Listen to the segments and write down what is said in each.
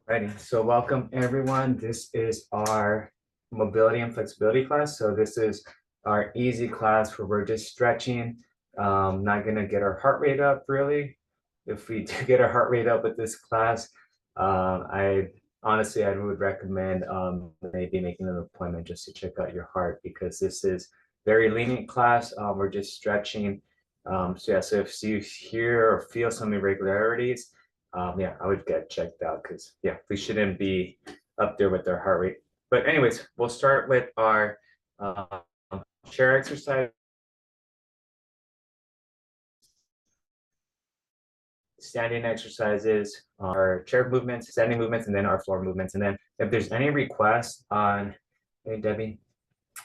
Righty, so welcome everyone. This is our mobility and flexibility class. So this is our easy class where we're just stretching, not gonna get our heart rate up really. If we do get our heart rate up with this class, I honestly I would recommend maybe making an appointment just to check out your heart because this is very lenient class. We're just stretching. So if you hear or feel some irregularities, yeah, I would get checked out because yeah, we shouldn't be up there with their heart rate. But anyways, we'll start with our um, chair exercise, standing exercises, our chair movements, standing movements, and then our floor movements. And then if there's any requests on, hey Debbie,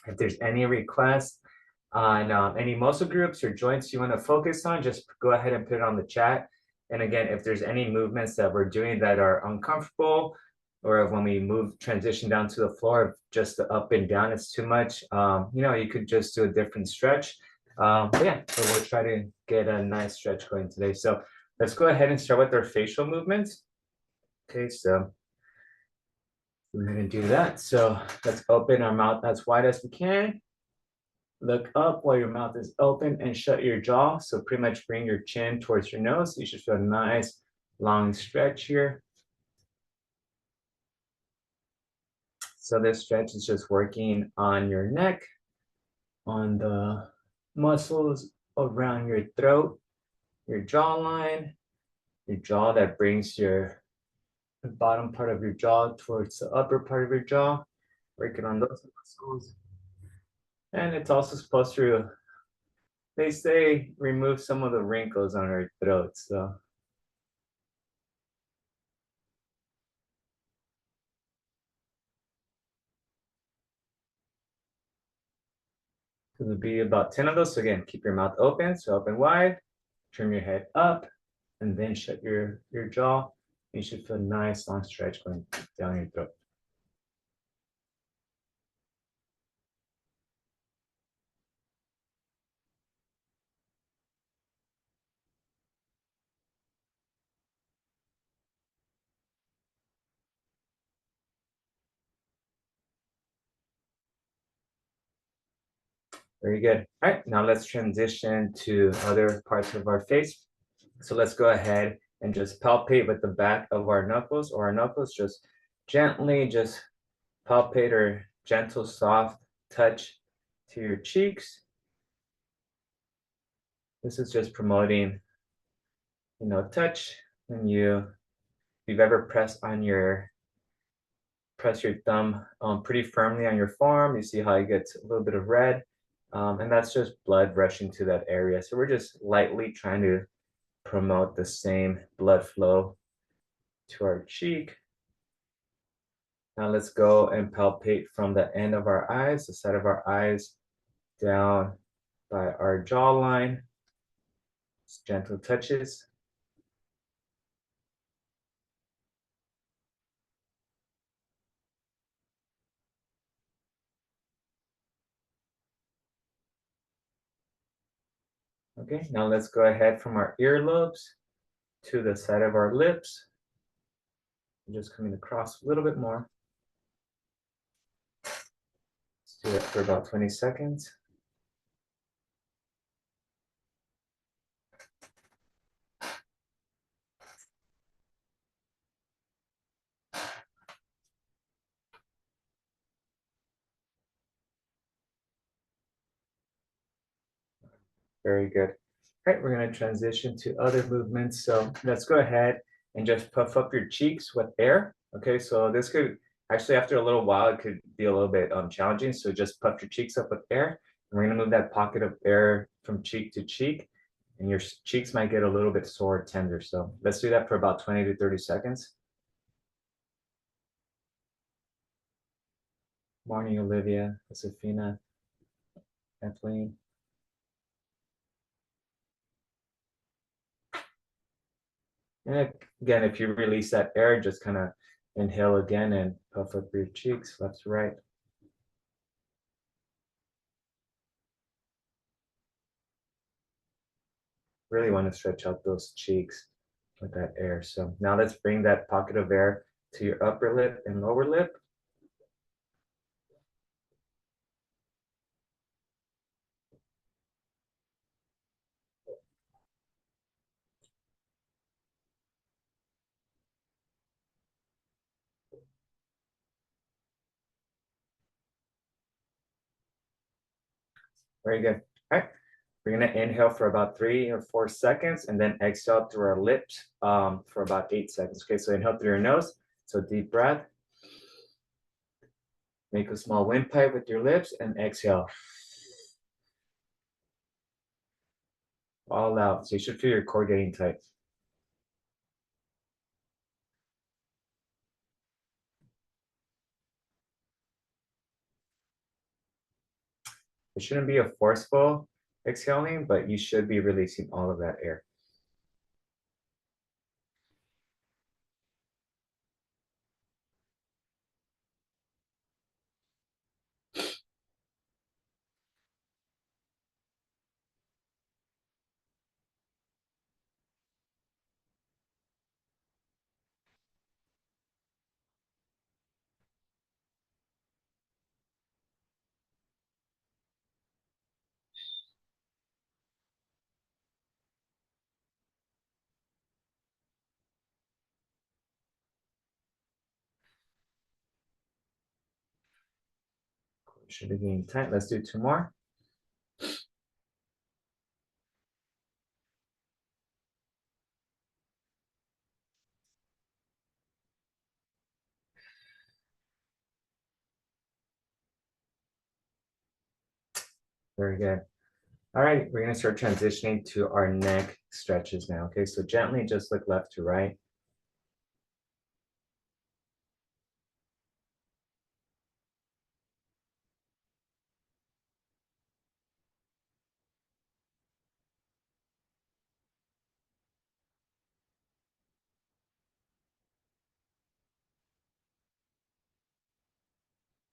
if there's any requests on any muscle groups or joints you want to focus on, just go ahead and put it on the chat. And again, if there's any movements that we're doing that are uncomfortable, or when we move transition down to the floor, just the up and down is too much, you could just do a different stretch. But yeah, so we'll try to get a nice stretch going today. So let's go ahead and start with our facial movements. Okay, so we're gonna do that. So let's open our mouth as wide as we can. Look up while your mouth is open and shut your jaw. So pretty much bring your chin towards your nose. You should feel a nice long stretch here. So this stretch is just working on your neck, on the muscles around your throat, your jawline, your jaw that brings your the bottom part of your jaw towards the upper part of your jaw, working on those muscles. And it's also supposed to, they say, remove some of the wrinkles on our throat. So it'll be about 10 of those. So again, keep your mouth open, so open wide, turn your head up, and then shut your jaw. You should feel a nice long stretch going down your throat. Very good. All right, now let's transition to other parts of our face. So let's go ahead and just palpate with the back of our knuckles or our knuckles, just gently just palpate or gentle, soft touch to your cheeks. This is just promoting, touch when you've ever press your thumb pretty firmly on your forearm. You see how it gets a little bit of red, and that's just blood rushing to that area. So we're just lightly trying to promote the same blood flow to our cheek. Now let's go and palpate from the end of our eyes, the side of our eyes, down by our jawline. Just gentle touches. Okay, now let's go ahead from our earlobes to the side of our lips. Just coming across a little bit more. Let's do it for about 20 seconds. Very good. All right, we're going to transition to other movements. So let's go ahead and just puff up your cheeks with air. Okay, so this could actually, after a little while, it could be a little bit challenging. So just puff your cheeks up with air. And we're going to move that pocket of air from cheek to cheek. And your cheeks might get a little bit sore or tender. So let's do that for about 20 to 30 seconds. Morning, Olivia, Josefina, Kathleen. And again, if you release that air, just kind of inhale again and puff up your cheeks left to right. Really want to stretch out those cheeks with that air. So now let's bring that pocket of air to your upper lip and lower lip. Very good. All right. We're gonna inhale for about 3 or 4 seconds and then exhale through our lips for about 8 seconds. Okay, so inhale through your nose. So deep breath. Make a small windpipe with your lips and exhale. All out. So you should feel your core getting tight. It shouldn't be a forceful exhaling, but you should be releasing all of that air. Should be getting tight. Let's do 2 more. Very good. All right, we're gonna start transitioning to our neck stretches now. Okay, so gently just look left to right.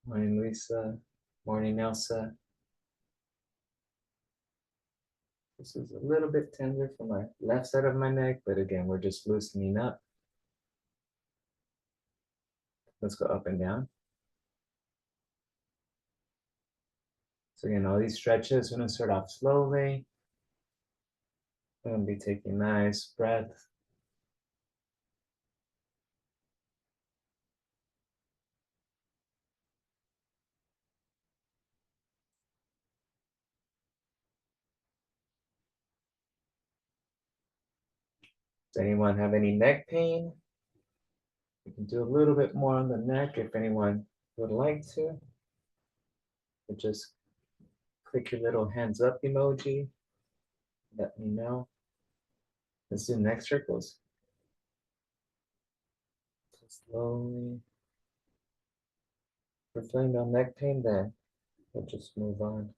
Morning, Lisa. Morning, Elsa. This is a little bit tender for my left side of my neck, but again, we're just loosening up. Let's go up and down. So again, all these stretches, we're gonna start off slowly. We're gonna be taking nice breath. Does anyone have any neck pain? You can do a little bit more on the neck if anyone would like to. Or just click your little hands up emoji. Let me know. Let's do neck circles. Slowly. If we're feeling no neck pain, then we'll just move on.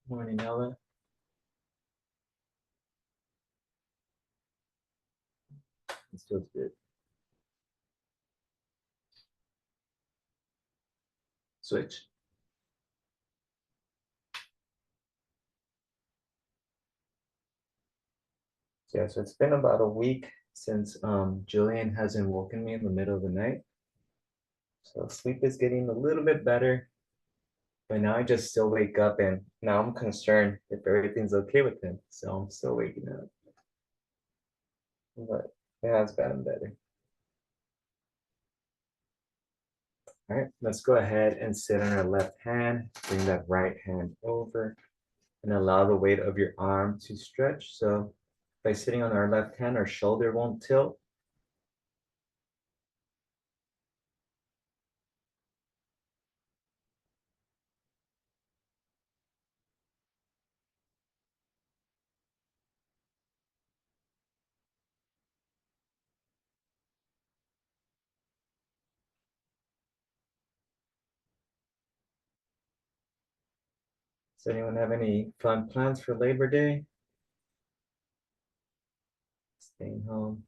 Morning, Ella. This feels good. Switch. Yeah, so it's been about a week since Julian hasn't woken me in the middle of the night. So sleep is getting a little bit better, but now I just still wake up and now I'm concerned if everything's okay with him. So I'm still waking up. But it has gotten better. All right, let's go ahead and sit on our left hand. Bring that right hand over and allow the weight of your arm to stretch. So by sitting on our left hand, our shoulder won't tilt. Does anyone have any fun plans for Labor Day? Staying home.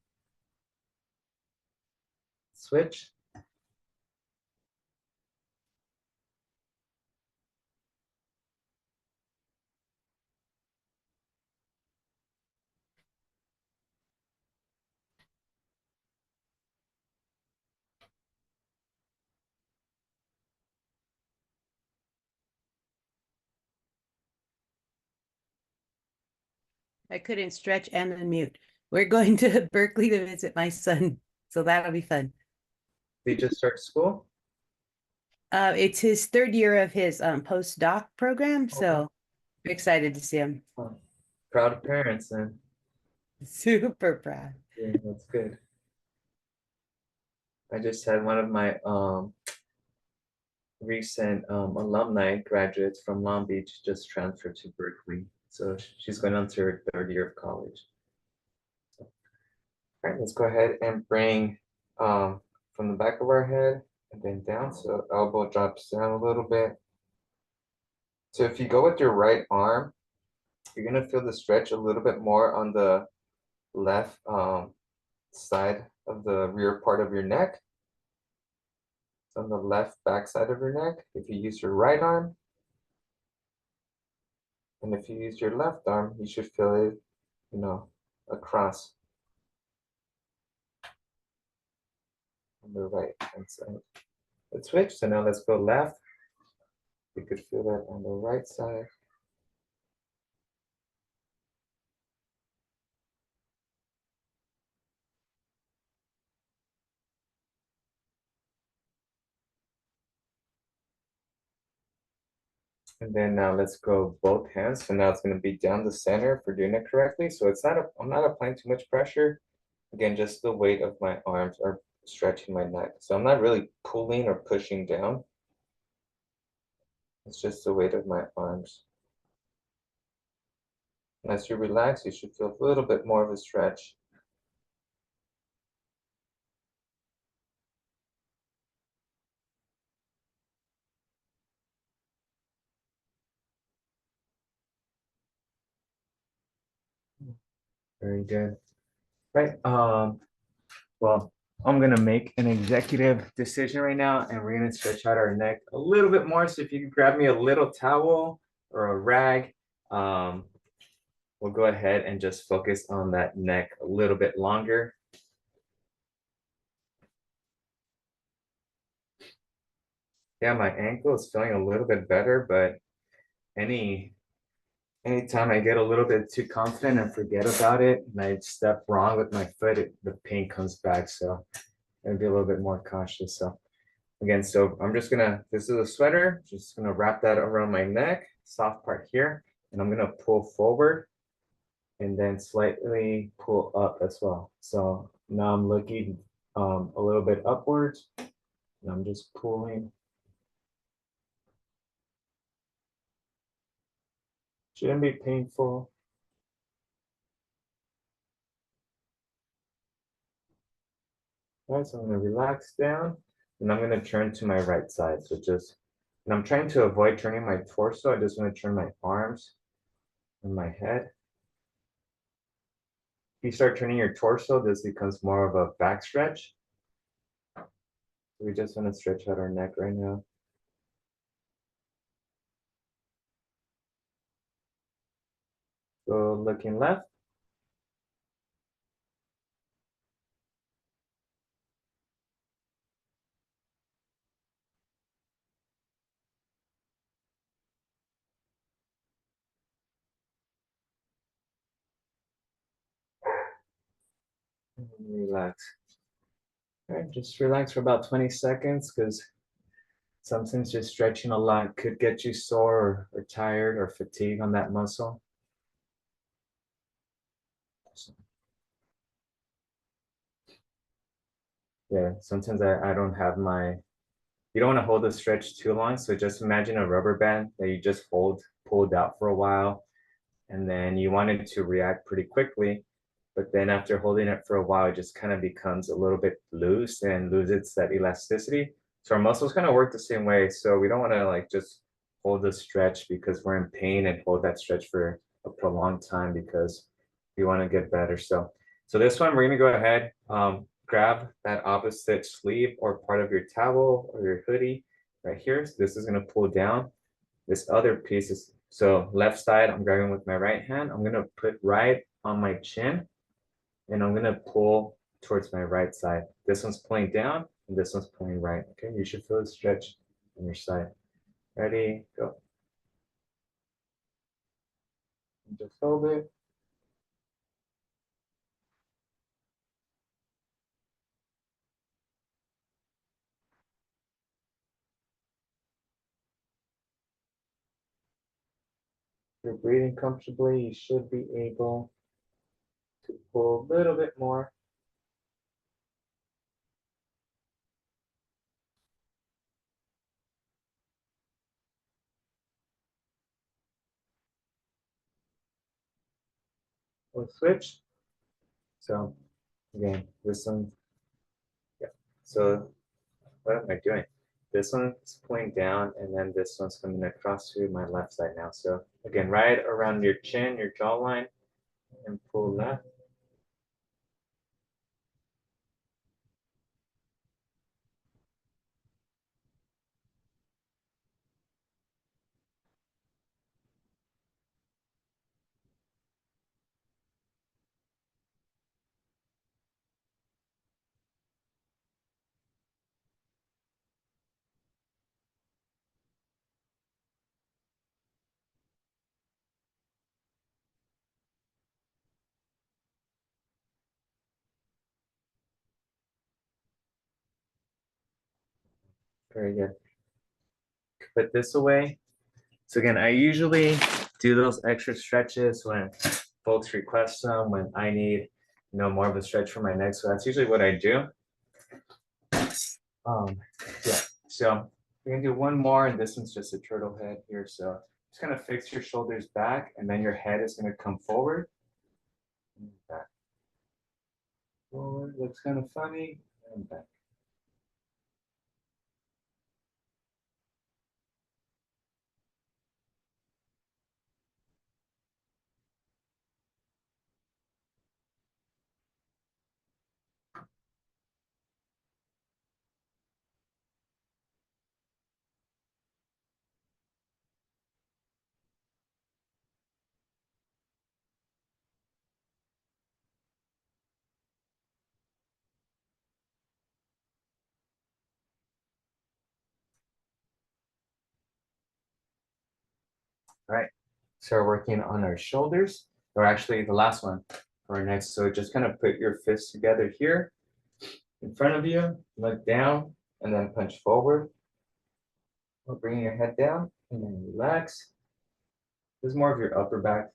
Switch. I couldn't stretch and unmute. We're going to Berkeley to visit my son, so that'll be fun. Did you just start school? It's his third year of his postdoc program, Okay. so we're excited to see him. Fun. Proud parents, and Super proud. yeah, that's good. I just had one of my recent alumni graduates from Long Beach just transferred to Berkeley. So she's going on to her third year of college. All right, let's go ahead and bring from the back of our head and then down. So elbow drops down a little bit. So if you go with your right arm, you're gonna feel the stretch a little bit more on the left side of the rear part of your neck. So on the left back side of your neck. If you use your right arm, and if you use your left arm, you should feel it, you know, across on the right hand side. Let's switch. So now let's go left. You could feel that on the right side. And then now let's go both hands. So now it's going to be down the center if we're doing it correctly. So I'm not applying too much pressure. Again, just the weight of my arms are stretching my neck. So I'm not really pulling or pushing down. It's just the weight of my arms. And as you relax, you should feel a little bit more of a stretch. Very good. Right. Well, I'm gonna make an executive decision right now, and we're gonna stretch out our neck a little bit more. So if you could grab me a little towel or a rag, um, we'll go ahead and just focus on that neck a little bit longer. Yeah, my ankle is feeling a little bit better, but any anytime I get a little bit too confident and forget about it, and I step wrong with my foot, the pain comes back. So I'd be a little bit more cautious. So again, so I'm just gonna, this is a sweater, just gonna wrap that around my neck, soft part here, and I'm gonna pull forward and then slightly pull up as well. So now I'm looking a little bit upwards, and I'm just pulling. Shouldn't be painful. All right, so I'm gonna relax down, and I'm gonna turn to my right side. So just, and I'm trying to avoid turning my torso. I just want to turn my arms and my head. If you start turning your torso, this becomes more of a back stretch. We just want to stretch out our neck right now. So looking left. And relax. All right, just relax for about 20 seconds because sometimes just stretching a lot could get you sore or tired or fatigued on that muscle. So, yeah, sometimes I don't have my, you don't want to hold the stretch too long. So just imagine a rubber band that you just pulled out for a while, and then you want it to react pretty quickly. But then after holding it for a while, it just kind of becomes a little bit loose and loses that elasticity. So our muscles kind of work the same way. So we don't want to like just hold the stretch because we're in pain and hold that stretch for a prolonged time because we want to get better. So this one, we're gonna go ahead, grab that opposite sleeve or part of your towel or your hoodie right here. So this is gonna pull down. This other piece is, so left side, I'm grabbing with my right hand. I'm gonna put right on my chin and I'm gonna pull towards my right side. This one's pulling down and this one's pulling right. Okay, you should feel the stretch on your side. Ready, go. And just hold it. you're breathing comfortably, you should be able to pull a little bit more. We'll switch. So again, this one, yeah. So what am I doing? This one's pulling down, and then this one's coming across to my left side now. So again, right around your chin, your jawline, and pull left. Very good. Put this away. So again, I usually do those extra stretches when folks request them, when I need, more of a stretch for my neck. So that's usually what I do. Yeah. So we're gonna do one more, and this one's just a turtle head here. So just kind of fix your shoulders back, and then your head is gonna come forward. And back. Forward looks kind of funny, and back. All right. So we're working on our shoulders, or actually the last one for our next. So just kind of put your fists together here in front of you, look down, and then punch forward. Or bringing your head down, and then relax. This is more of your upper back.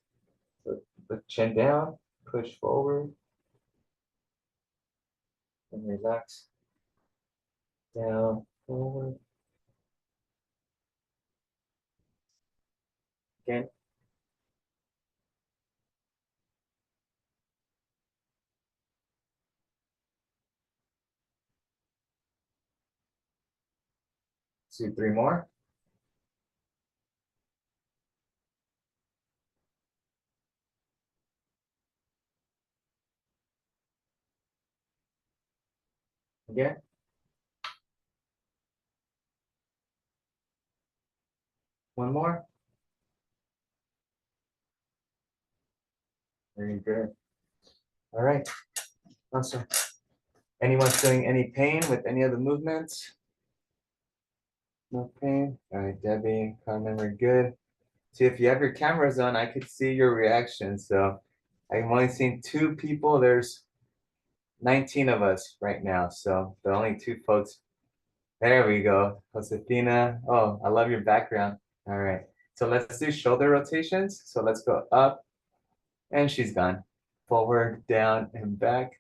So the chin down, push forward, and relax. Down, forward. Again. Let's do three more. Again. One more. Very good. All right. Awesome. Anyone feeling any pain with any of the movements? No pain. All right, Debbie, Carmen, we're good. See, if you have your cameras on, I could see your reaction. So I'm only seeing two people. There's 19 of us right now. So the only two folks. There we go. Josefina. Oh, I love your background. All right. So let's do shoulder rotations. So let's go up, and she's gone. Forward, down, and back.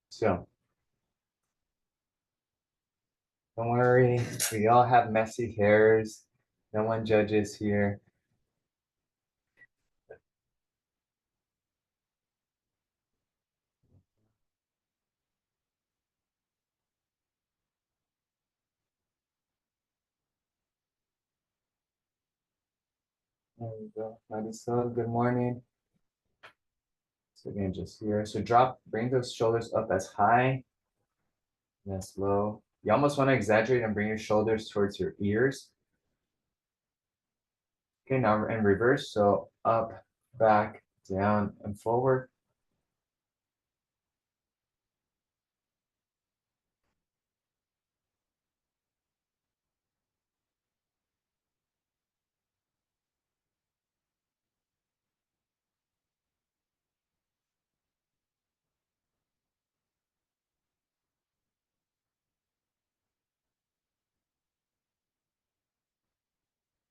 So don't worry. We all have messy hairs. No one judges here. There we go. Marisol, good morning. So again, just here. So drop, bring those shoulders up as high and as low. You almost want to exaggerate and bring your shoulders towards your ears. Okay, now in reverse. So up, back, down, and forward.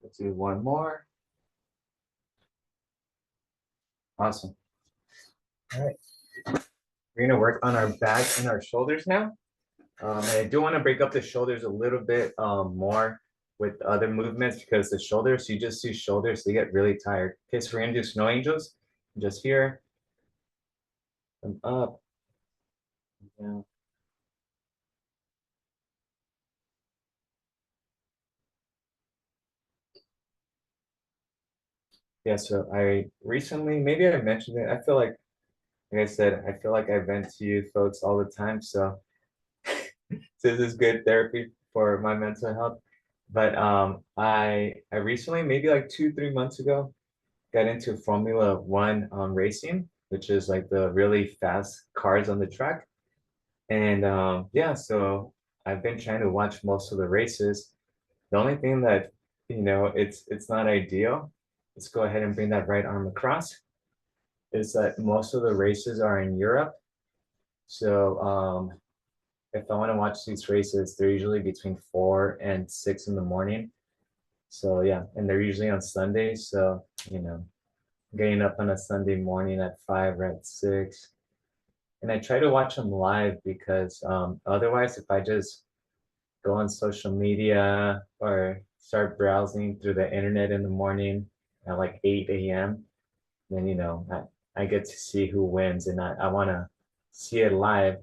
Let's do one more. Awesome. All right. We're gonna work on our back and our shoulders now. And I do want to break up the shoulders a little bit more with other movements because the shoulders, you just do shoulders, they get really tired. Okay, so we're gonna do snow angels. Just here, and up, and down. Yeah, so I recently, maybe I mentioned it. I feel like I said, I feel like I vent to you folks all the time. So this is good therapy for my mental health. But I recently, maybe like 2, 3 months ago, got into Formula One racing, which is like the really fast cars on the track. And yeah, so I've been trying to watch most of the races. The only thing that, it's not ideal. Let's go ahead and bring that right arm across. Is that most of the races are in Europe. So if I want to watch these races, they're usually between 4 and 6 in the morning. So yeah, and they're usually on Sundays. So, getting up on a Sunday morning at 5 or at 6. And I try to watch them live because otherwise, if I just go on social media or start browsing through the internet in the morning at like 8 a.m., then I get to see who wins and I want to see it live.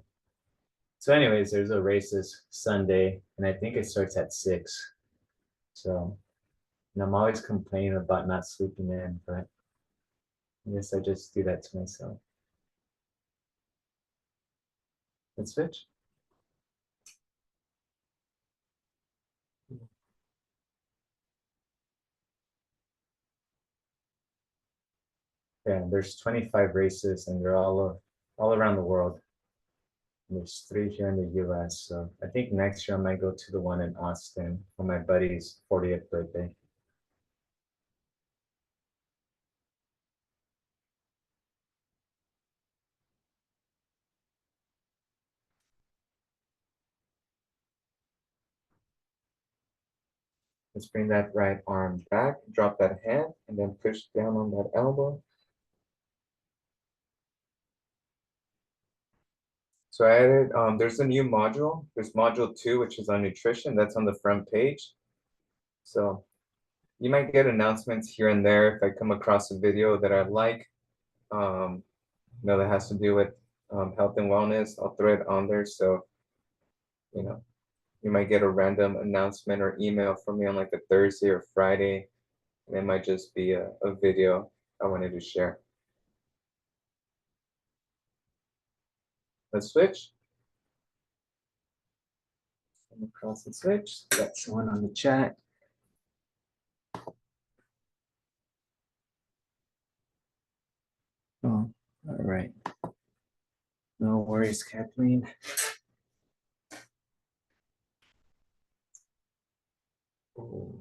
So, anyways, there's a race this Sunday, and I think it starts at 6. So, and I'm always complaining about not sleeping in, but I guess I just do that to myself. Let's switch. Yeah, there's 25 races, and they're all around the world. And there's 3 here in the US. So I think next year I might go to the one in Austin for my buddy's 40th birthday. Let's bring that right arm back, drop that hand, and then push down on that elbow. So I added, there's a new module. There's module 2, which is on nutrition. That's on the front page. So you might get announcements here and there if I come across a video that I like, that has to do with health and wellness. I'll throw it on there. So, you know, you might get a random announcement or email from me on like a Thursday or Friday. And it might just be a video I wanted to share. Let's switch. Come across and switch. Got someone on the chat. Oh, all right. No worries, Kathleen. Oh.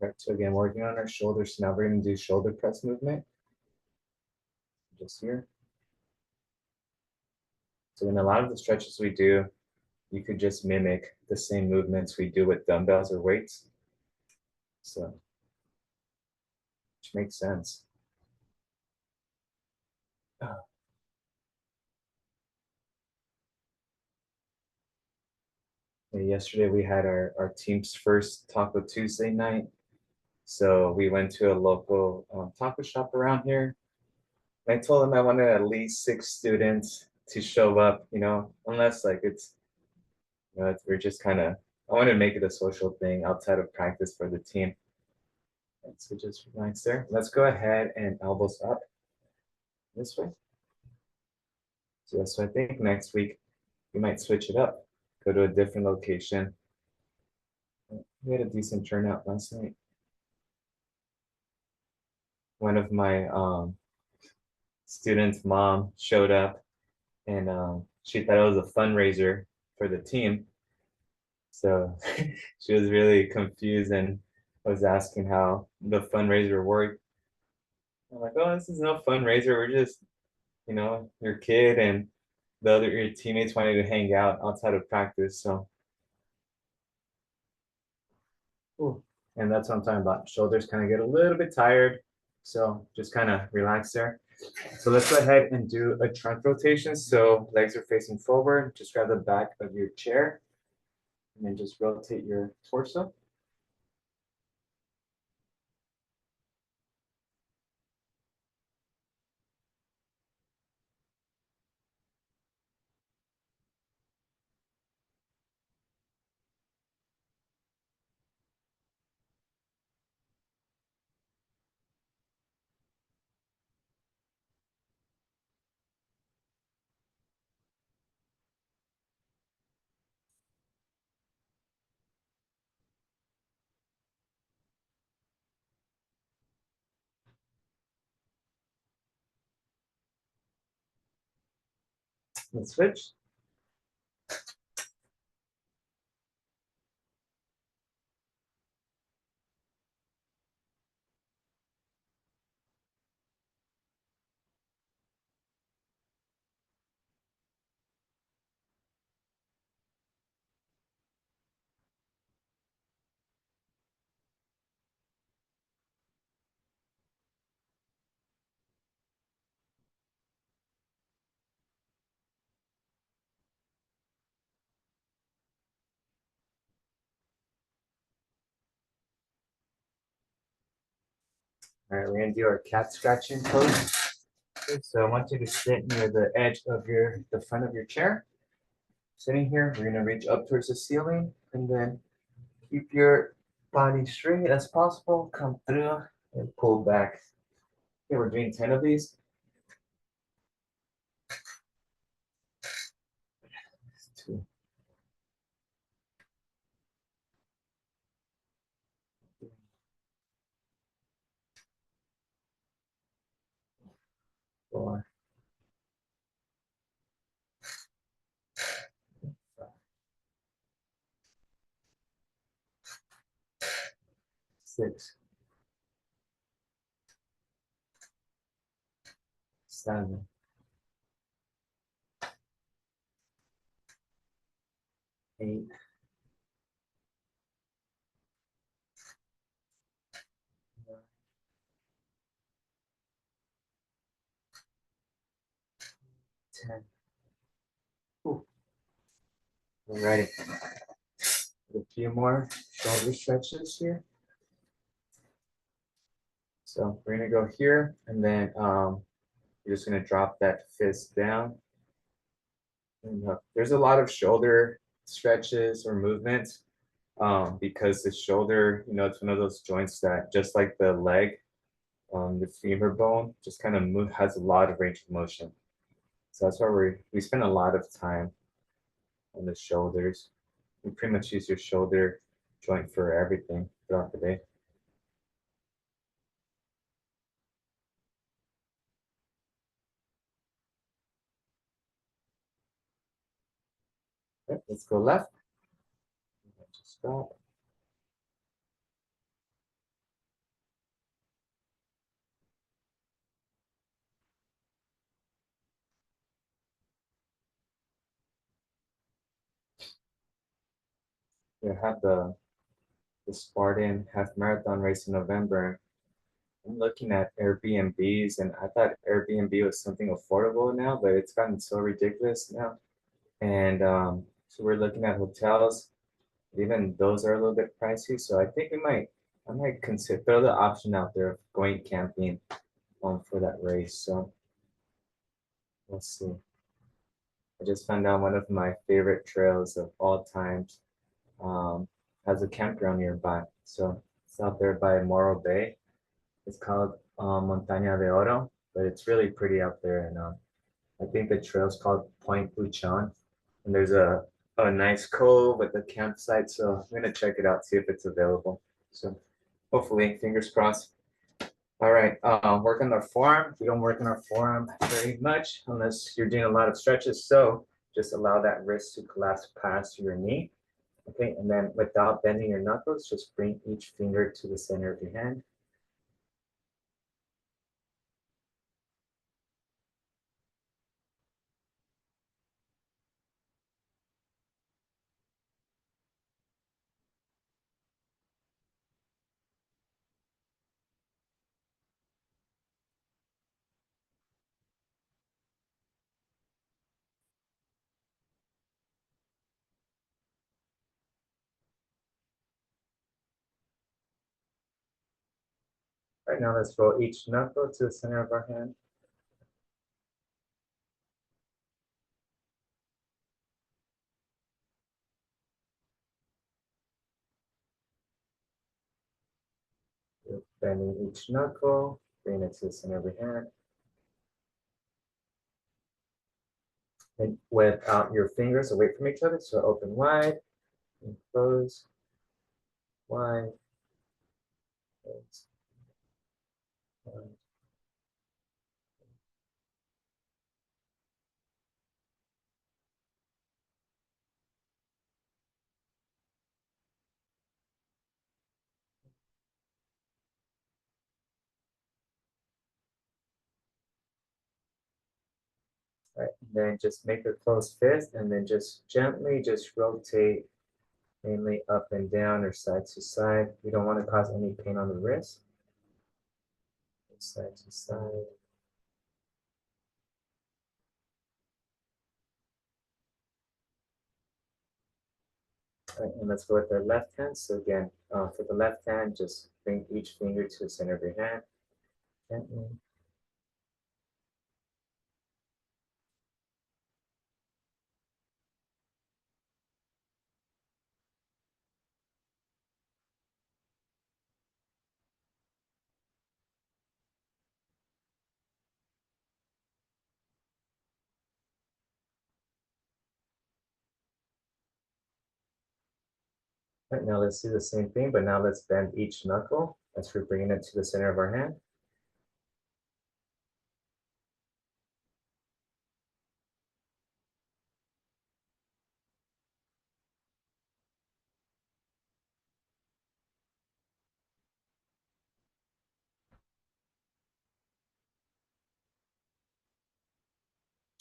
All right, so again, working on our shoulders. Now we're going to do shoulder press movement. Just here. So in a lot of the stretches we do, you could just mimic the same movements we do with dumbbells or weights. So, which makes sense. Yesterday we had our team's first Taco Tuesday night. So we went to a local taco shop around here. I told them I wanted at least 6 students to show up, unless like we're just kind of, I wanted to make it a social thing outside of practice for the team. And so just relax there. Let's go ahead and elbows up this way. So I think next week we might switch it up, go to a different location. We had a decent turnout last night. One of my students' mom showed up, and she thought it was a fundraiser for the team. So she was really confused and was asking how the fundraiser worked. I'm like, oh, this is no fundraiser. We're just, your kid, and your teammates wanted to hang out outside of practice, so. Ooh, and that's what I'm talking about. Shoulders kind of get a little bit tired, so just kind of relax there. So let's go ahead and do a trunk rotation. So legs are facing forward. Just grab the back of your chair and then just rotate your torso. Let's switch. All right, we're gonna do our cat scratching pose. Okay, so I want you to sit near the edge of the front of your chair. Sitting here, we're gonna reach up towards the ceiling and then keep your body straight as possible. Come through and pull back. Okay, we're doing 10 of these. 2, 4, 5, 6, 7, 8, 9, 10. Ooh, alrighty. A few more shoulder stretches here. So we're gonna go here and then you're just gonna drop that fist down. And, there's a lot of shoulder stretches or movements because the shoulder, it's one of those joints that just like the leg, the femur bone, just kind of has a lot of range of motion. So that's why we spend a lot of time on the shoulders. You pretty much use your shoulder joint for everything throughout the day. Okay, let's go left. Just stop. You have the Spartan half marathon race in November. I'm looking at Airbnbs, and I thought Airbnb was something affordable now, but it's gotten so ridiculous now. And so we're looking at hotels. Even those are a little bit pricey. So I think I might consider throw the option out there of going camping for that race. So let's see. I just found out one of my favorite trails of all times has a campground nearby. So it's out there by Morro Bay. It's called Montaña de Oro, but it's really pretty out there. And I think the trail's called Point Buchon. And there's a nice cove with a campsite. So I'm gonna check it out, see if it's available. So hopefully, fingers crossed. All right, work on our forearm. We don't work on our forearm very much unless you're doing a lot of stretches. So just allow that wrist to collapse past your knee. Okay, and then without bending your knuckles, just bring each finger to the center of your hand. Right now, let's roll each knuckle to the center of our hand. Bending each knuckle, bring it to the center of your hand. And without your fingers away from each other, so open wide and close, wide, close, wide. Right, and then just make a closed fist and then just gently just rotate mainly up and down or side to side. We don't want to cause any pain on the wrist. Side to side. All right, and let's go with the left hand. So again, for the left hand, just bring each finger to the center of your hand. Gently. All right, now let's do the same thing, but now let's bend each knuckle as we're bringing it to the center of our hand.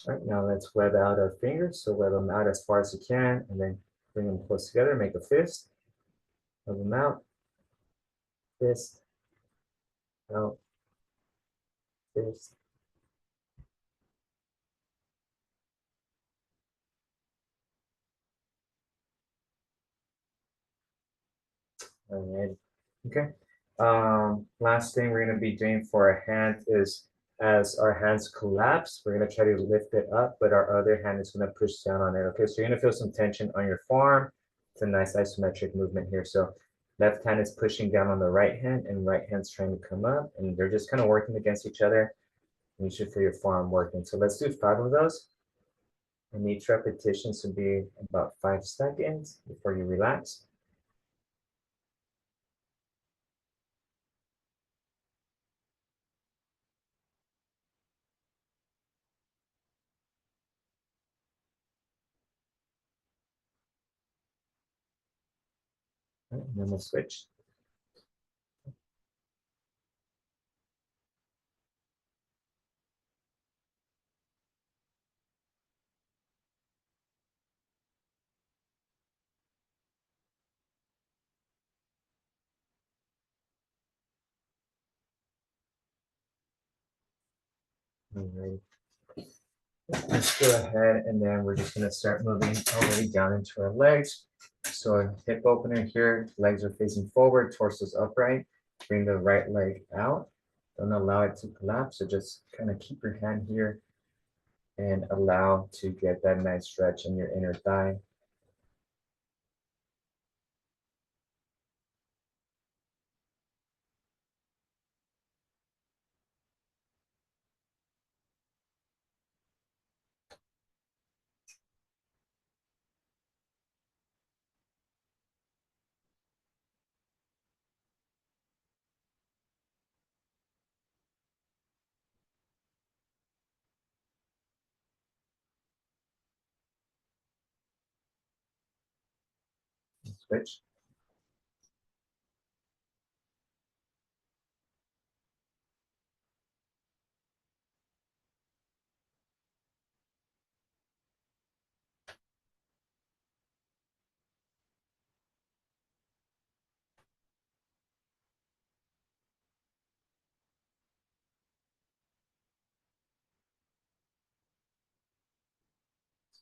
All right, now let's web out our fingers. So web them out as far as you can, and then bring them close together, make a fist. Web them out, fist, out, fist. All right, okay. Last thing we're gonna be doing for our hand is as our hands collapse, we're gonna try to lift it up, but our other hand is gonna push down on it. Okay, so you're gonna feel some tension on your forearm. It's a nice isometric movement here. So left hand is pushing down on the right hand and right hand's trying to come up and they're just kind of working against each other. And you should feel your forearm working. So let's do 5 of those. And each repetition should be about 5 seconds before you relax. All right, and then we'll switch. All right. Let's go ahead and then we're just gonna start moving all the way down into our legs. So hip opener here, legs are facing forward, torso's upright. Bring the right leg out. Don't allow it to collapse. So just kind of keep your hand here and allow to get that nice stretch in your inner thigh. Switch.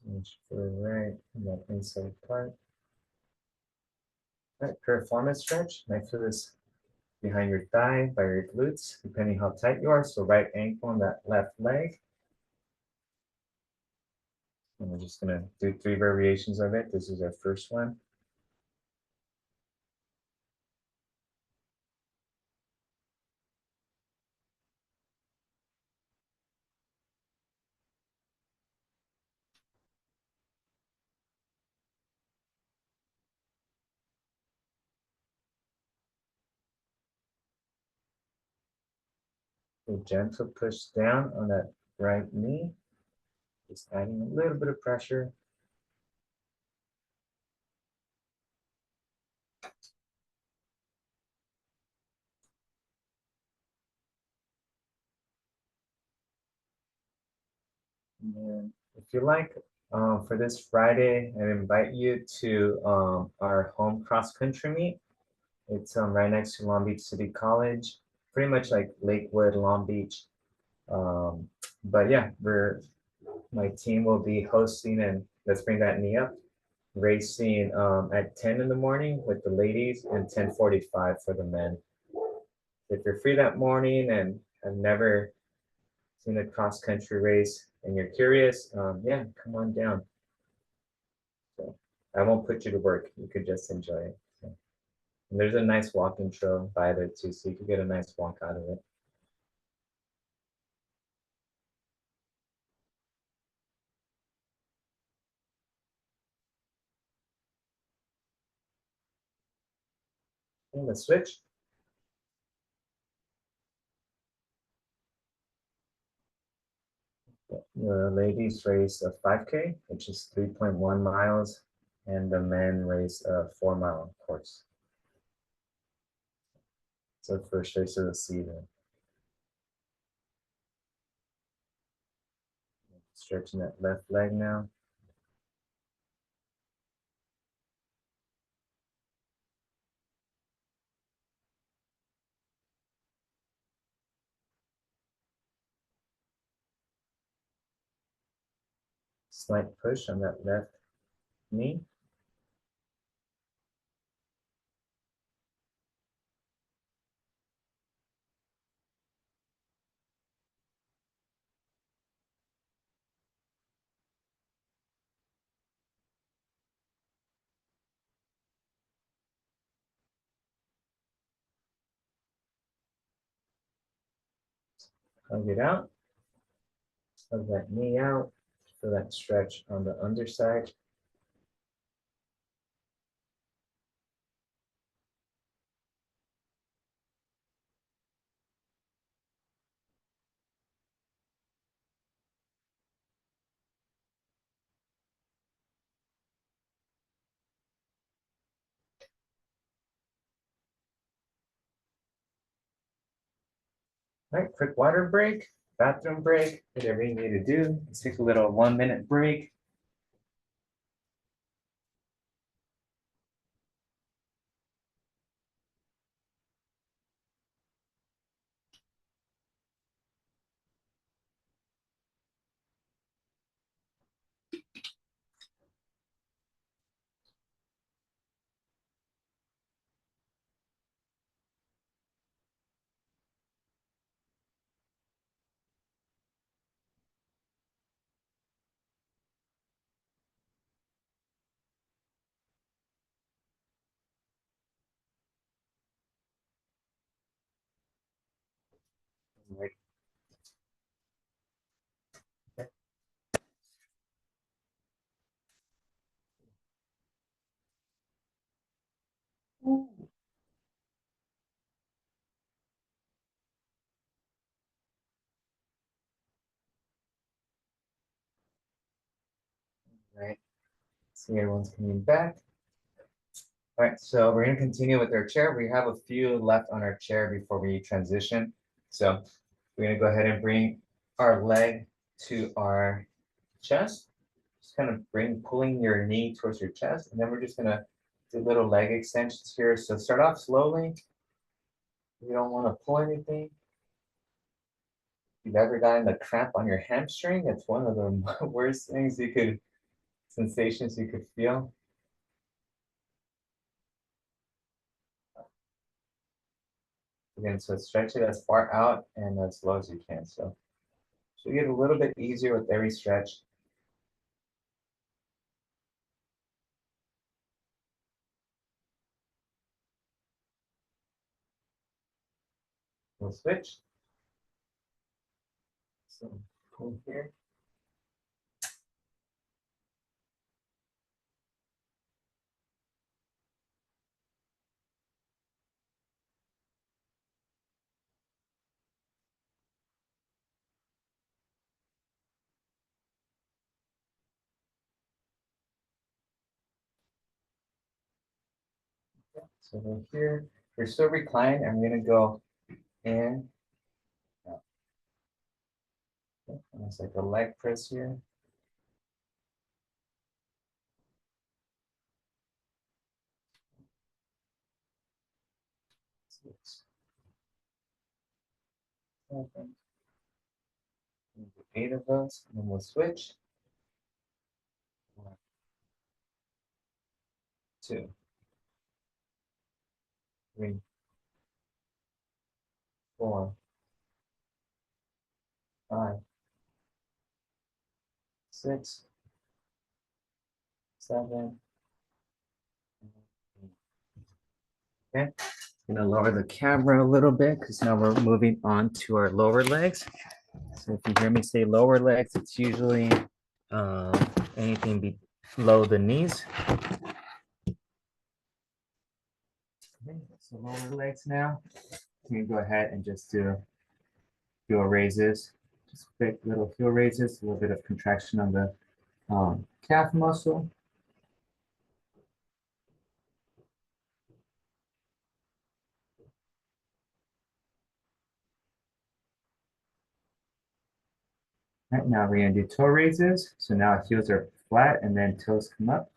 Switch to the right and that inside part. All right, piriformis stretch. Next to this behind your thigh by your glutes, depending how tight you are. So right ankle on that left leg. And we're just gonna do 3 variations of it. This is our first one. A gentle push down on that right knee. Just adding a little bit of pressure. And then if you like, for this Friday, I invite you to our home cross country meet. It's right next to Long Beach City College, pretty much like Lakewood, Long Beach. But yeah, my team will be hosting, and let's bring that knee up, racing at 10 in the morning with the ladies and 10:45 for the men. If you're free that morning and have never seen a cross country race and you're curious, yeah, come on down. So I won't put you to work. You could just enjoy it. So, and there's a nice walking trail by there too, so you could get a nice walk out of it. And let's switch. The ladies race a 5K, which is 3.1 miles, and the men race a 4-mile course. So first race of the season. Stretching that left leg now. Slight push on that left knee. Hug it out. Hug that knee out. Feel that stretch on the underside. All right, quick water break, bathroom break, whatever you need to do. Let's take a little 1-minute break. Right. Right. See, everyone's coming back. All right, so we're gonna continue with our chair. We have a few left on our chair before we transition. So we're gonna go ahead and bring our leg to our chest. Just kind of pulling your knee towards your chest, and then we're just gonna do little leg extensions here. So start off slowly. You don't want to pull anything. If you've ever gotten a cramp on your hamstring, it's one of the worst things sensations you could feel. Again, so stretch it as far out and as low as you can. So you get a little bit easier with every stretch. We'll switch. So pull here. So we're here. We're still reclined. I'm gonna go in. Out. Okay. And it's like a leg press here. 6, 7, 8 of those, and then we'll switch. 1, 2, 3, 4, 5, 6, 7. Okay, gonna lower the camera a little bit because now we're moving on to our lower legs. So if you hear me say lower legs, it's usually anything below the knees. Okay, so lower legs now. You can go ahead and just do heel raises, just quick little heel raises, a little bit of contraction on the calf muscle. Right now we're gonna do toe raises. So now heels are flat and then toes come up.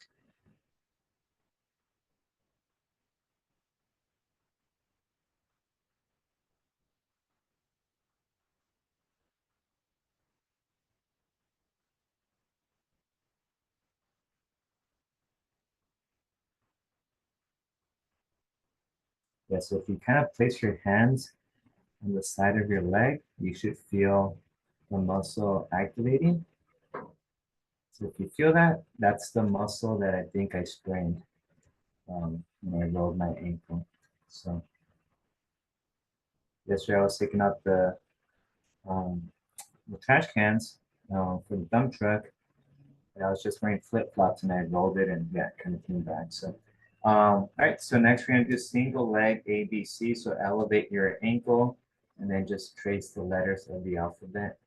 Yeah, so if you kind of place your hands on the side of your leg, you should feel the muscle activating. So if you feel that, that's the muscle that I think I sprained when I rolled my ankle. So yesterday I was taking out um, the trash cans for the dump truck, and I was just wearing flip flops and I rolled it and yeah, kind of came back. So all right, so next we're gonna do single leg ABC. So elevate your ankle and then just trace the letters of the alphabet.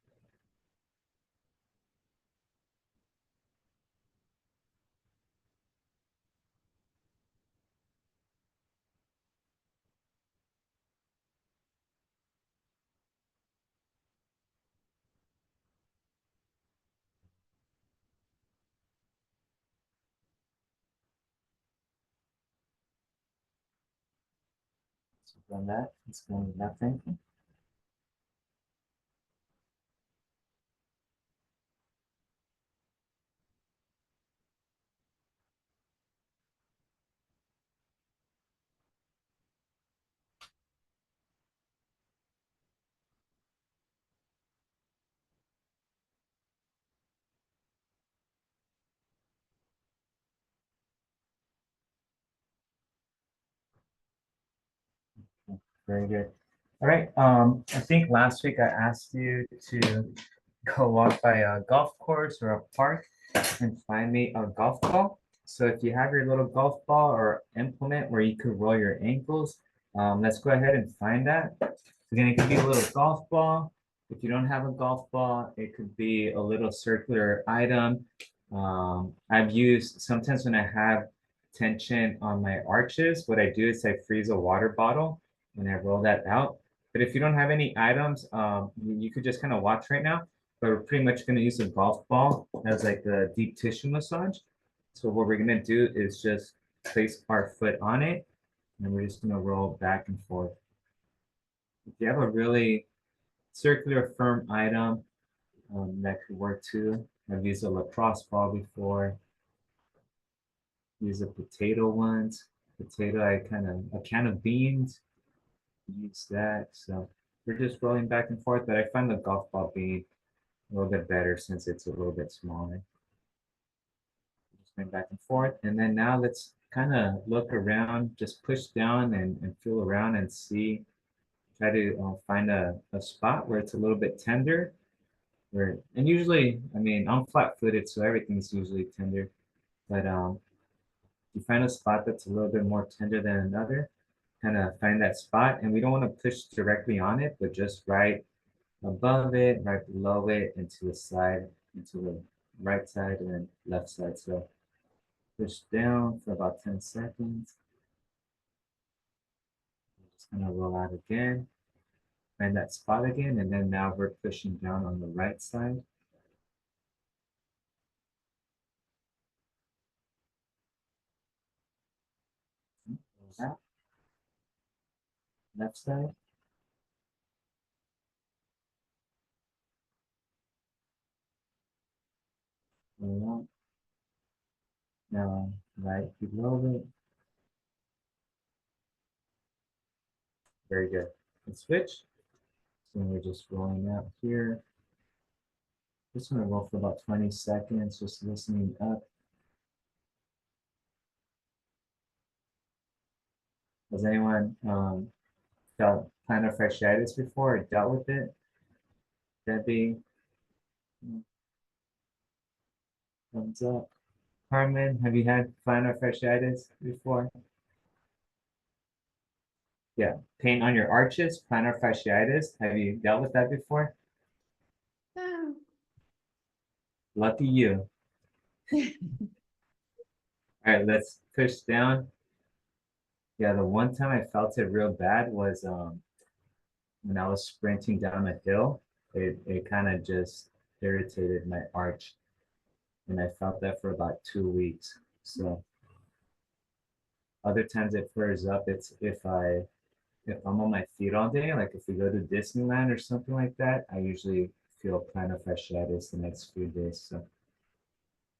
So from that, it's going to left ankle. Very good. All right. I think last week I asked you to go walk by a golf course or a park and find me a golf ball. So if you have your little golf ball or implement where you could roll your ankles, let's go ahead and find that. Again, it could be a little golf ball. If you don't have a golf ball, it could be a little circular item. I've used sometimes when I have tension on my arches, what I do is I freeze a water bottle and I roll that out. But if you don't have any items, you could just kind of watch right now. But we're pretty much going to use a golf ball as like a deep tissue massage. So what we're going to do is just place our foot on it, and we're just going to roll back and forth. If you have a really circular firm item, that could work too. I've used a lacrosse ball before. Use a potato once. Potato, a can of beans. use that. So we're just rolling back and forth, but I find the golf ball being a little bit better since it's a little bit smaller. Just going back and forth. And then now let's kind of look around, just push down and feel around and see, try to find a spot where it's a little bit tender. And usually, I mean, I'm flat-footed, so everything's usually tender. But you find a spot that's a little bit more tender than another, kind of find that spot. And we don't want to push directly on it, but just right above it, right below it, into the side, into the right side and then left side. So push down for about 10 seconds. Just gonna roll out again, find that spot again, and then now we're pushing down on the right side. Roll out. Left side. Roll out. Now right below it. Very good. And switch. So we're just rolling out here. Just gonna roll for about 20 seconds, just listening up. Has anyone felt plantar fasciitis before or dealt with it? Debbie, thumbs up. Carmen, have you had plantar fasciitis before? Yeah, pain on your arches, plantar fasciitis. Have you dealt with that before? No. Lucky you. All right, let's push down. Yeah, the one time I felt it real bad was when I was sprinting down a hill. It kind of just irritated my arch, and I felt that for about 2 weeks. So other times it flares up. It's if I'm on my feet all day, like if we go to Disneyland or something like that, I usually feel plantar fasciitis the next few days. So,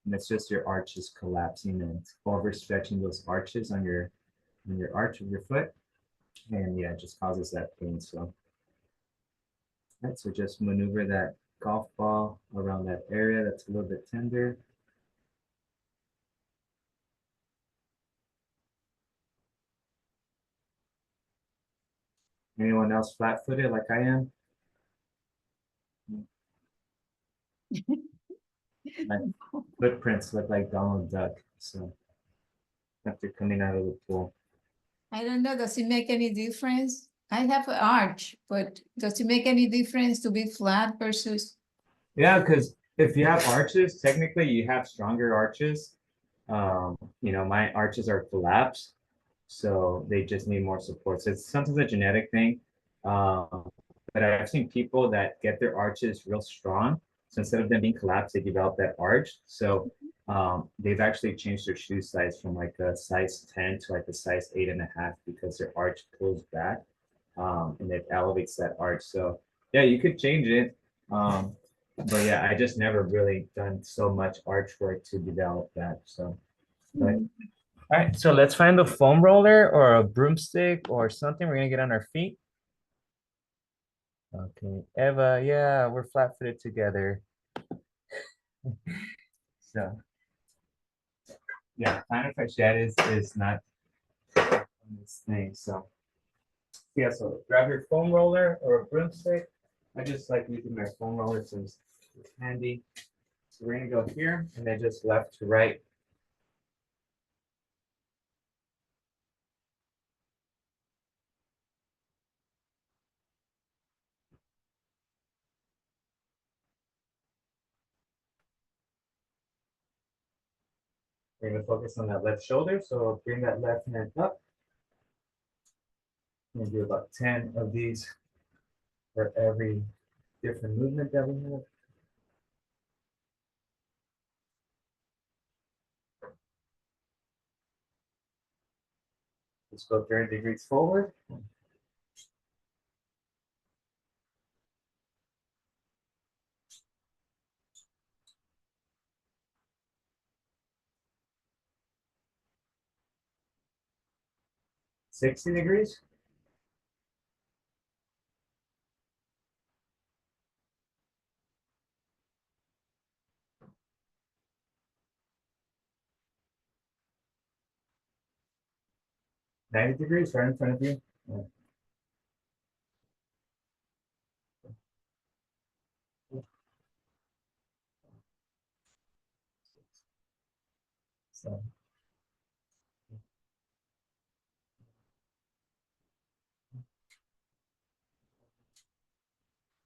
and it's just your arches collapsing and overstretching those arches on your arch of your foot, and yeah, it just causes that pain. So, right, so just maneuver that golf ball around that area that's a little bit tender. Anyone else flat-footed like I am? My footprints look like Donald Duck. So after coming out of the pool. I don't know, does it make any difference? I have an arch, but does it make any difference to be flat versus? Yeah, because if you have arches, technically you have stronger arches. My arches are collapsed, so they just need more support. So it's sometimes a genetic thing. But I've seen people that get their arches real strong. So instead of them being collapsed, they develop that arch. So they've actually changed their shoe size from like a size 10 to like a size 8.5 because their arch pulls back and it elevates that arch. So yeah, you could change it. But yeah, I just never really done so much arch work to develop that. So, but all right, so let's find a foam roller or a broomstick or something. We're gonna get on our feet. Okay, Eva, yeah, we're flat-footed together. So, yeah, plantar fasciitis is not this thing. So, yeah, so grab your foam roller or a broomstick. I just like using my foam roller since it's handy. So we're gonna go here and then just left to right. We're gonna focus on that left shoulder. So bring that left hand up. I'm gonna do about 10 of these for every different movement that we have. Let's go 30 degrees forward. $60. 90 degrees right in front of you. Yeah. So.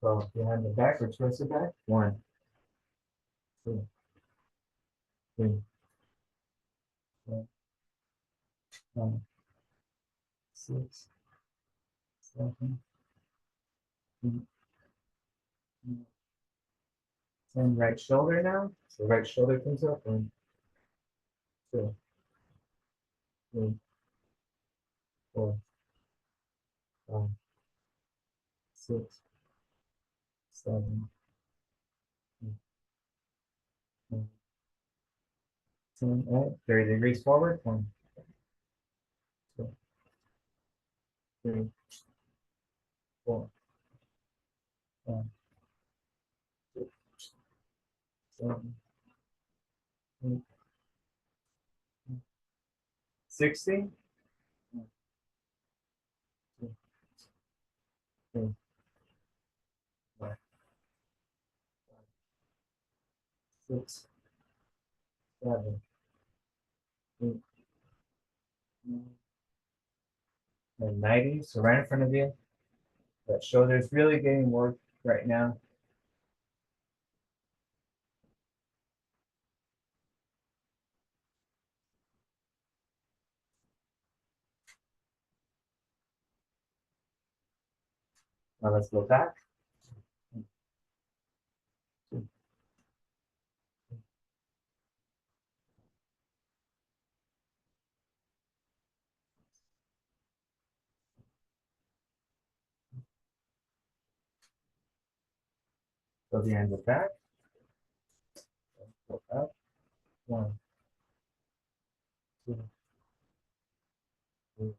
So behind the back or towards the back. 1, 2, 3, 4, 5, 6, 7, 8, 9, 10. Right shoulder now. So right shoulder comes up. 1, 2, 3, 4, 5, 6, 7, 8, 9, 10. 30 degrees forward. 1, 2, 3, 4, 5, 6, 7, 8, 60. 1, 2, 3, 4, 6, 7, 8, 9, and 90. So right in front of you. That shoulder's really getting work right now. Now let's go back. Go behind the back. Go up. 1, 2, 3,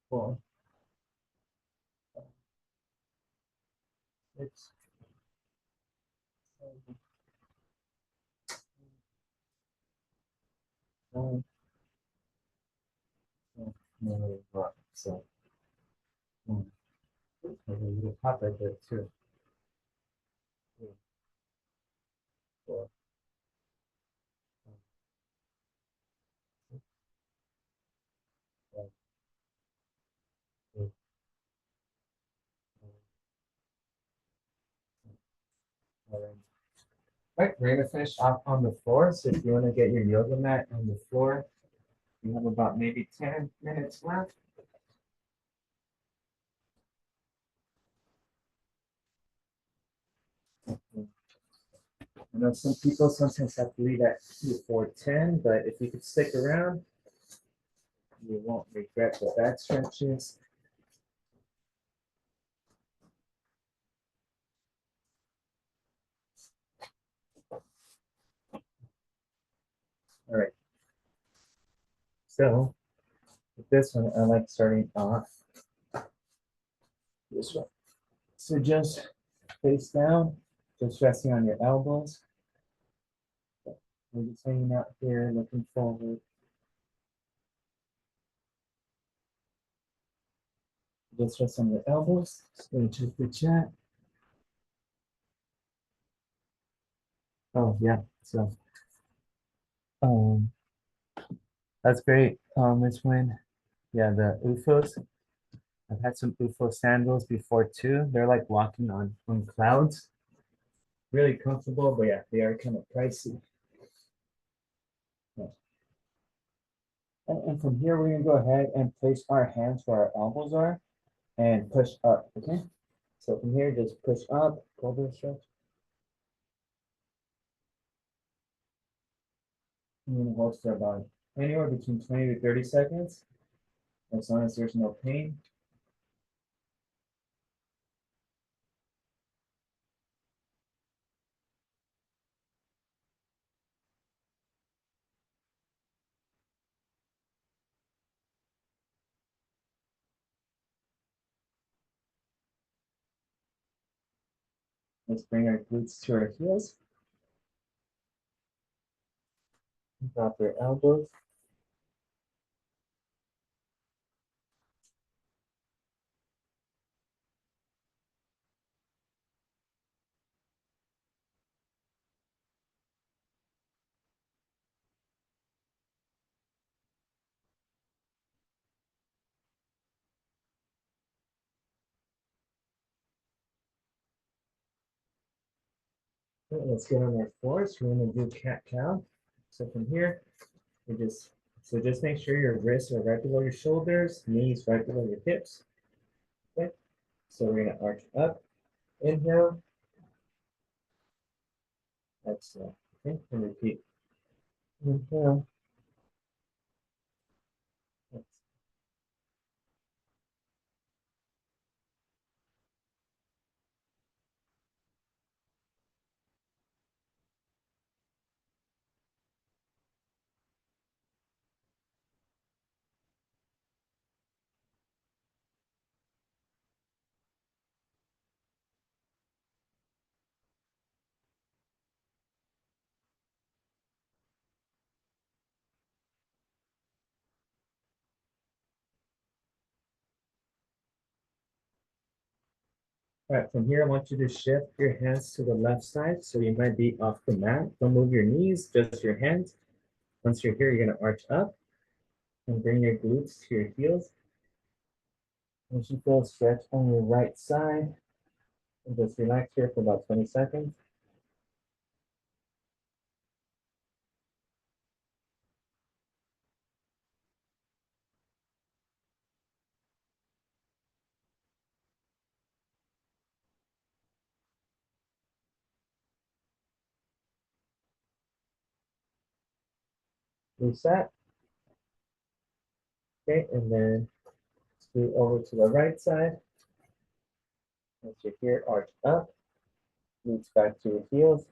4, 5, 6, 7, 9, 10. No, right. So, there's a little pop right there too. 3, 4, 5, 6, 7, 8, 9, 10. Right, we're gonna finish off on the floor. So if you want to get your yoga mat on the floor, you have about maybe 10 minutes left. I know some people sometimes have to leave at before 10, but if you could stick around, you won't regret the back stretches. All right. So with this one, I like starting off this one. So just face down, just resting on your elbows. We're just hanging out here, looking forward. Just rest on your elbows. Just gonna check the chat. Oh yeah, so um that's great. Miss Wynn. Yeah, the UFOs. I've had some UFO sandals before too. They're like walking on clouds. Really comfortable, but yeah, they are kind of pricey. Yeah. And from here, we're gonna go ahead and place our hands where our elbows are and push up, okay? So from here, just push up, pull the stretch. And then hold for about anywhere between 20 to 30 seconds, as long as there's no pain. Let's bring our glutes to our heels. Drop your elbows. Okay, let's get on our floors. We're gonna do cat cow. So from here, just make sure your wrists are right below your shoulders, knees right below your hips. Okay, so we're gonna arch up, inhale, exhale. Okay, and repeat. Inhale. Exhale. All right, from here, I want you to shift your hands to the left side. So you might be off the mat. Don't move your knees, just your hands. Once you're here, you're gonna arch up and bring your glutes to your heels. Once you feel a stretch on your right side, and just relax here for about 20 seconds. Reset. Okay, and then scoot over to the right side. Once you're here, arch up, glutes back to your heels.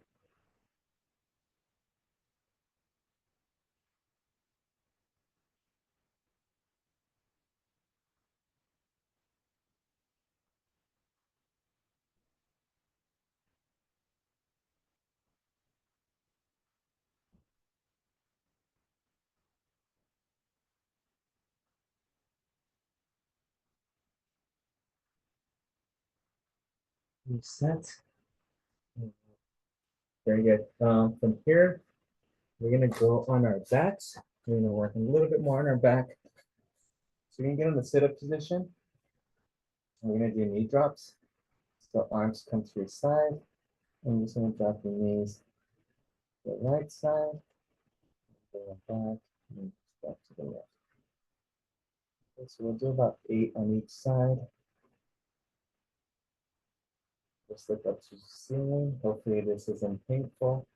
Reset. Very good. From here, we're gonna go on our backs. We're gonna work a little bit more on our back. So you're gonna get in the sit-up position. We're gonna do knee drops. So arms come to your side. And you're just gonna drop your knees to the right side, go back, and back to the left. Okay, so we'll do about 8 on each side. Just look up to the ceiling. Hopefully this isn't painful.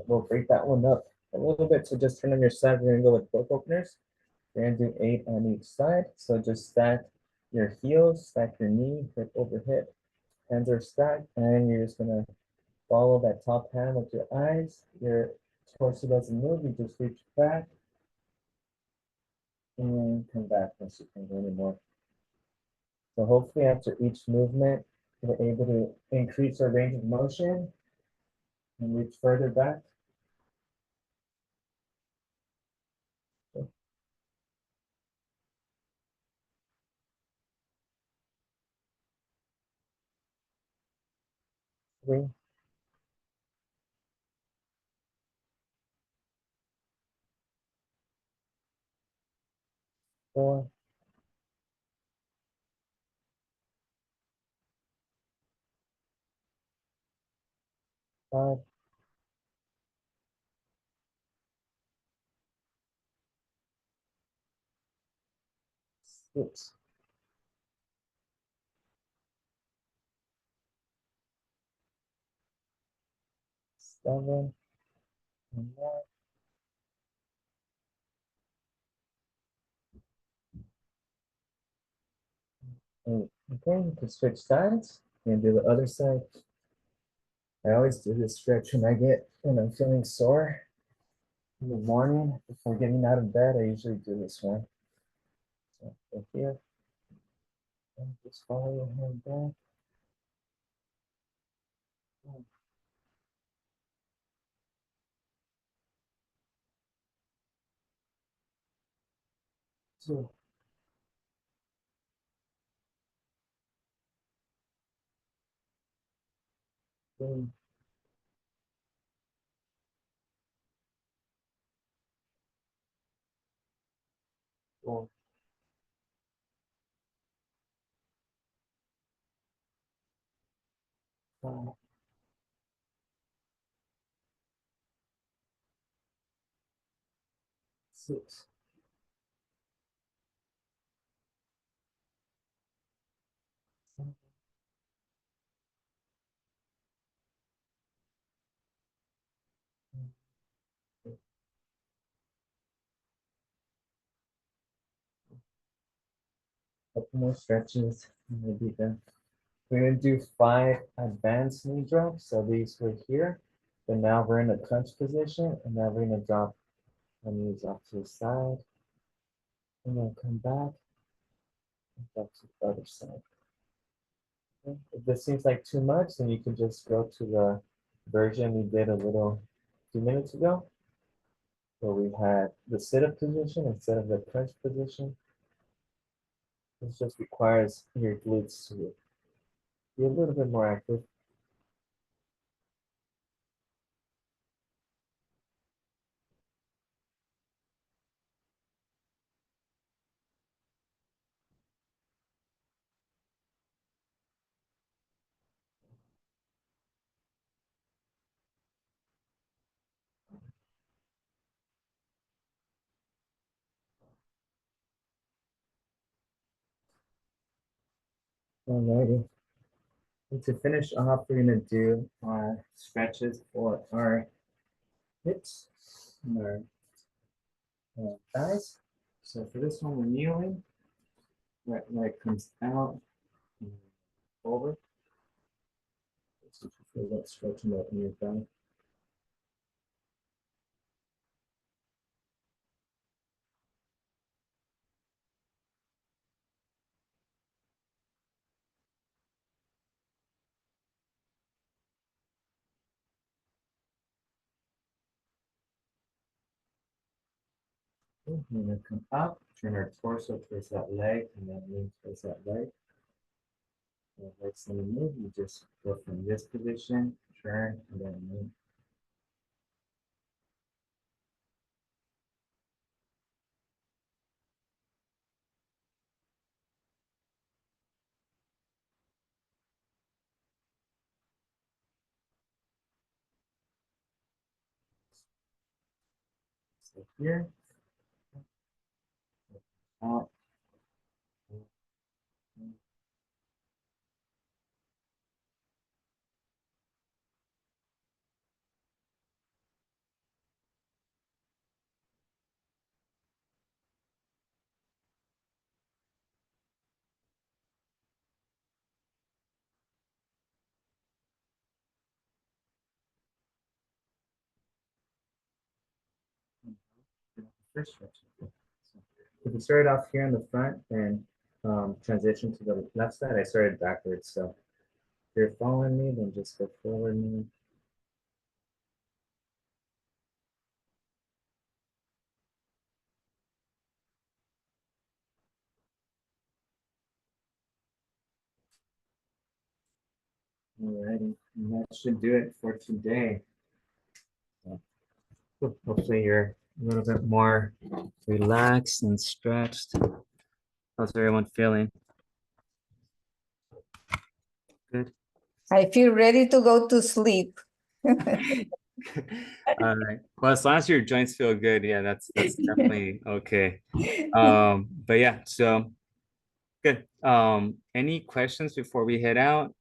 We'll break that one up a little bit. So just turn on your side. We're gonna go with both openers. We're gonna do 8 on each side. So just stack your heels, stack your knee, hip over hip. Hands are stacked, and you're just gonna follow that top hand with your eyes. Your torso doesn't move. You just reach back and come back once you can go anymore. So hopefully after each movement, we're able to increase our range of motion and reach further back. 3, 4, 5, 6, 7, and 8. Okay, you can switch sides and do the other side. I always do this stretch when I'm feeling sore in the morning before getting out of bed. I usually do this one. So right here. And just follow your hand back. Two. Three. 4. 5. 6. 7. Couple more stretches, and we'll be done. We're gonna do 5 advanced knee drops. So these were here, but now we're in a crunch position, and now we're gonna drop our knees off to the side, and then come back, and drop to the other side. Okay. If this seems like too much, then you can just go to the version we did a few minutes ago, where we had the sit-up position instead of the crunch position. This just requires your glutes to be a little bit more active. Alrighty. And to finish off, we're gonna do our stretches for our hips and our thighs. So for this one, we're kneeling. Right leg comes out and over. So you feel that stretching out in your thigh. Okay, we're gonna come up, turn our torso towards that leg, and then lean towards that leg. And legs gonna move. You just go from this position, turn, and then move. So here, out. First stretch. So if we started off here in the front and transition to the left side, I started backwards. So if you're following me, then just go forward. Me. Alrighty, and that should do it for today. So hopefully you're a little bit more relaxed and stretched. How's everyone feeling? Good. I feel ready to go to sleep. All right. Well, as long as your joints feel good, yeah, that's definitely okay. But yeah, so good. Any questions before we head out?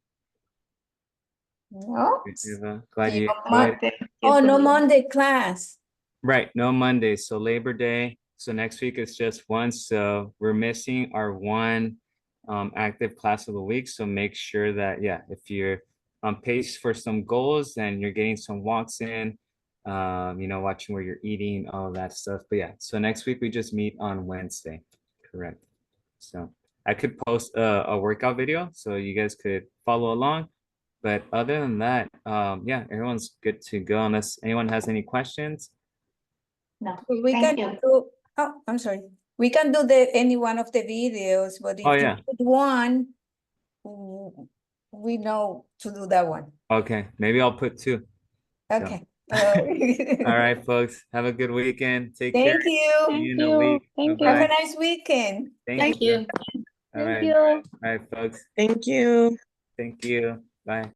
No? Eva, glad you No enjoyed. Oh, no Monday class. Right, no Monday, so Labor Day. So next week is just one. So we're missing our one active class of the week. So make sure that, yeah, if you're on pace for some goals and you're getting some walks in, watching where you're eating, all of that stuff. But yeah, so next week we just meet on Wednesday. Correct. So I could post a workout video so you guys could follow along. But other than that, yeah, everyone's good to go unless anyone has any questions. No, We thank can you. do, oh, I'm sorry. We can do any one of the videos, but if Oh, you yeah. put one, we know to do that one. Okay, maybe I'll put 2. Okay. All right, folks, have a good weekend. Take care. Thank you. See you in a week. Thank Have a Bye-bye. nice weekend. Thank you. All Thank right. you. All right, folks. Thank you. Thank you. Bye.